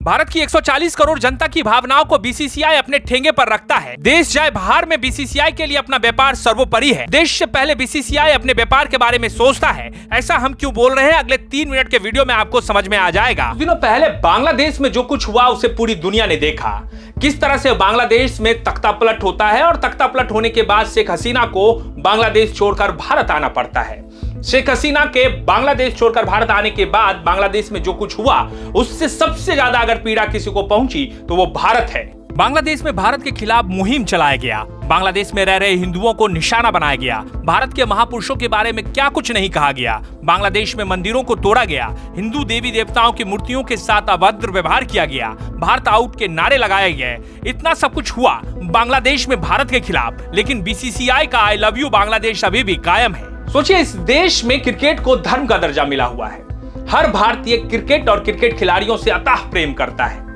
भारत की 140 करोड़ जनता की भावनाओं को बीसीसीआई अपने ठेंगे पर रखता है। देश जाए बाहर में बीसीसीआई के लिए अपना व्यापार सर्वोपरि है। देश से पहले बीसीसीआई अपने व्यापार के बारे में सोचता है। ऐसा हम क्यों बोल रहे हैं, अगले 3 मिनट के वीडियो में आपको समझ में आ जाएगा। दिनों पहले बांग्लादेश में जो कुछ हुआ उसे पूरी दुनिया ने देखा। किस तरह से बांग्लादेश में तख्ता पलट होता है और तख्ता पलट होने के बाद शेख हसीना को बांग्लादेश छोड़कर भारत आना पड़ता है। शेख हसीना के बांग्लादेश छोड़कर भारत आने के बाद बांग्लादेश में जो कुछ हुआ उससे सबसे ज्यादा अगर पीड़ा किसी को पहुंची तो वो भारत है। बांग्लादेश में भारत के खिलाफ मुहिम चलाया गया। बांग्लादेश में रह रहे हिंदुओं को निशाना बनाया गया। भारत के महापुरुषों के बारे में क्या कुछ नहीं कहा गया। बांग्लादेश में मंदिरों को तोड़ा गया। हिंदू देवी देवताओं की मूर्तियों के साथ अभद्र व्यवहार किया गया। भारत आउट के नारे लगाए गए। इतना सब कुछ हुआ बांग्लादेश में भारत के खिलाफ, लेकिन बीसीसीआई का आई लव यू बांग्लादेश अभी भी कायम है। सोचिए, इस देश में क्रिकेट को धर्म का दर्जा मिला हुआ है। हर भारतीय क्रिकेट और क्रिकेट खिलाड़ियों से अथाह प्रेम करता है।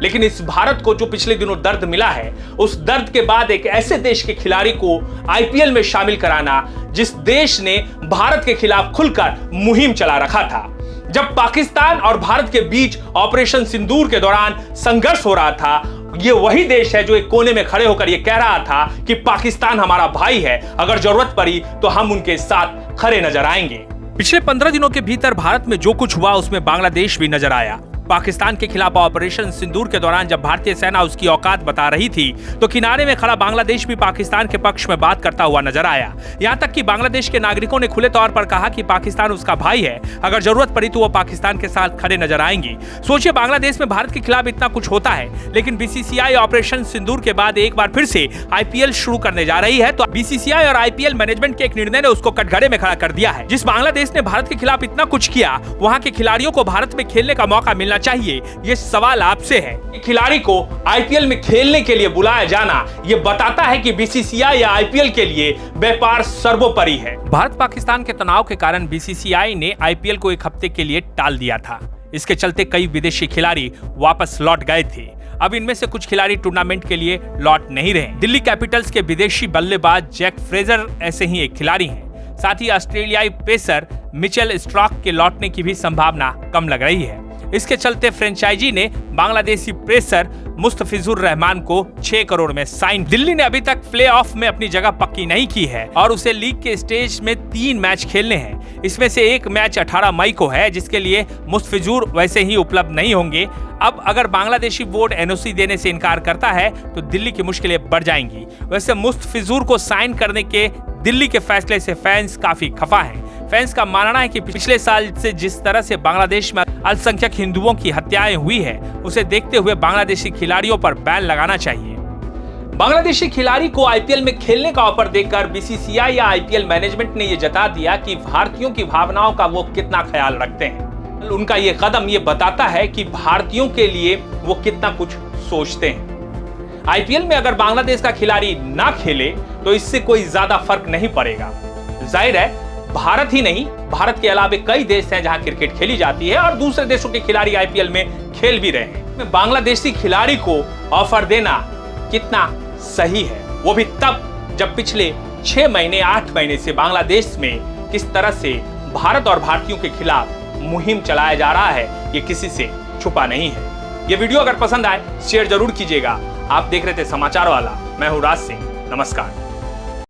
लेकिन इस भारत को जो पिछले दिनों दर्द मिला है, उस दर्द के बाद एक ऐसे देश के खिलाड़ी को आईपीएल में शामिल कराना जिस देश ने भारत के खिलाफ खुलकर मुहिम चला रखा था। जब पाकिस्तान और भारत के बीच ऑपरेशन सिंदूर के दौरान संघर्ष हो रहा था, ये वही देश है जो एक कोने में खड़े होकर ये कह रहा था कि पाकिस्तान हमारा भाई है, अगर जरूरत पड़ी तो हम उनके साथ खड़े नजर आएंगे। पिछले 15 दिनों के भीतर भारत में जो कुछ हुआ उसमें बांग्लादेश भी नजर आया। पाकिस्तान के खिलाफ ऑपरेशन सिंदूर के दौरान जब भारतीय सेना उसकी औकात बता रही थी तो किनारे में खड़ा बांग्लादेश भी पाकिस्तान के पक्ष में बात करता हुआ नजर आया। यहाँ तक कि बांग्लादेश के नागरिकों ने खुले तौर पर कहा कि पाकिस्तान उसका भाई है, अगर जरूरत पड़ी तो वो पाकिस्तान के साथ खड़े नजर आएंगी। सोचिए, बांग्लादेश में भारत के खिलाफ इतना कुछ होता है, लेकिन बीसीसीआई ऑपरेशन सिंदूर के बाद एक बार फिर से आईपीएल शुरू करने जा रही है, तो बीसीसीआई और आईपीएल मैनेजमेंट के एक निर्णय ने उसको कटघरे में खड़ा कर दिया है। जिस बांग्लादेश ने भारत के खिलाफ इतना कुछ किया, वहाँ के खिलाड़ियों को भारत में खेलने का मौका मिलना चाहिए। ये सवाल आपसे है। खिलाड़ी को आईपीएल में खेलने के लिए बुलाया जाना ये बताता है कि बीसीसीआई या आईपीएल के लिए व्यापार सर्वोपरि है। भारत पाकिस्तान के तनाव के कारण बीसीसीआई ने आईपीएल को 1 हफ्ते के लिए टाल दिया था। इसके चलते कई विदेशी खिलाड़ी वापस लौट गए थे। अब इनमें से कुछ खिलाड़ी टूर्नामेंट के लिए लौट नहीं रहे। दिल्ली कैपिटल्स के विदेशी बल्लेबाज जैक फ्रेजर ऐसे ही एक खिलाड़ी हैं। साथ ही ऑस्ट्रेलियाई पेसर मिचेल स्ट्रॉक के लौटने की भी संभावना कम लग रही है। इसके चलते फ्रेंचाइजी ने बांग्लादेशी पेसर मुस्तफिजुर रहमान को 6 करोड़ में साइन। दिल्ली ने अभी तक प्लेऑफ में अपनी जगह पक्की नहीं की है और उसे लीग के स्टेज में 3 मैच खेलने हैं। इसमें से एक मैच 18 मई को है, जिसके लिए मुस्तफिजुर वैसे ही उपलब्ध नहीं होंगे। अब अगर बांग्लादेशी बोर्ड एनओसी देने से इनकार करता है तो दिल्ली की मुश्किलें बढ़ जाएंगी। वैसे मुस्तफिजुर को साइन करने के दिल्ली के फैसले से फैंस काफी खफा हैं। फैंस का मानना है कि पिछले साल से जिस तरह से बांग्लादेश में अल्पसंख्यक हिंदुओं की हत्याएं हुई है, उसे देखते हुए बांग्लादेशी खिलाड़ियों पर बैन लगाना चाहिए। बांग्लादेशी खिलाड़ी को आईपीएल में खेलने का ऑफर देकर बीसीसीआई या आईपीएल मैनेजमेंट ने ये जता दिया कि भारतीयों की भावनाओं का वो कितना ख्याल रखते हैं। उनका ये कदम ये बताता है कि भारतीयों के लिए वो कितना कुछ सोचते हैं। आईपीएल में अगर बांग्लादेश का खिलाड़ी ना खेले तो इससे कोई ज्यादा फर्क नहीं पड़ेगा। जाहिर है, भारत ही नहीं, भारत के अलावा कई देश हैं जहां क्रिकेट खेली जाती है और दूसरे देशों के खिलाड़ी आईपीएल में खेल भी रहे हैं। बांग्लादेशी खिलाड़ी को ऑफर देना कितना सही है, वो भी तब जब पिछले 6 महीने 8 महीने से बांग्लादेश में किस तरह से भारत और भारतीयों के खिलाफ मुहिम चलाया जा रहा है, ये किसी से छुपा नहीं है। ये वीडियो अगर पसंद आए शेयर जरूर कीजिएगा। आप देख रहे थे समाचार वाला, मैं हूं राज सिंह। नमस्कार।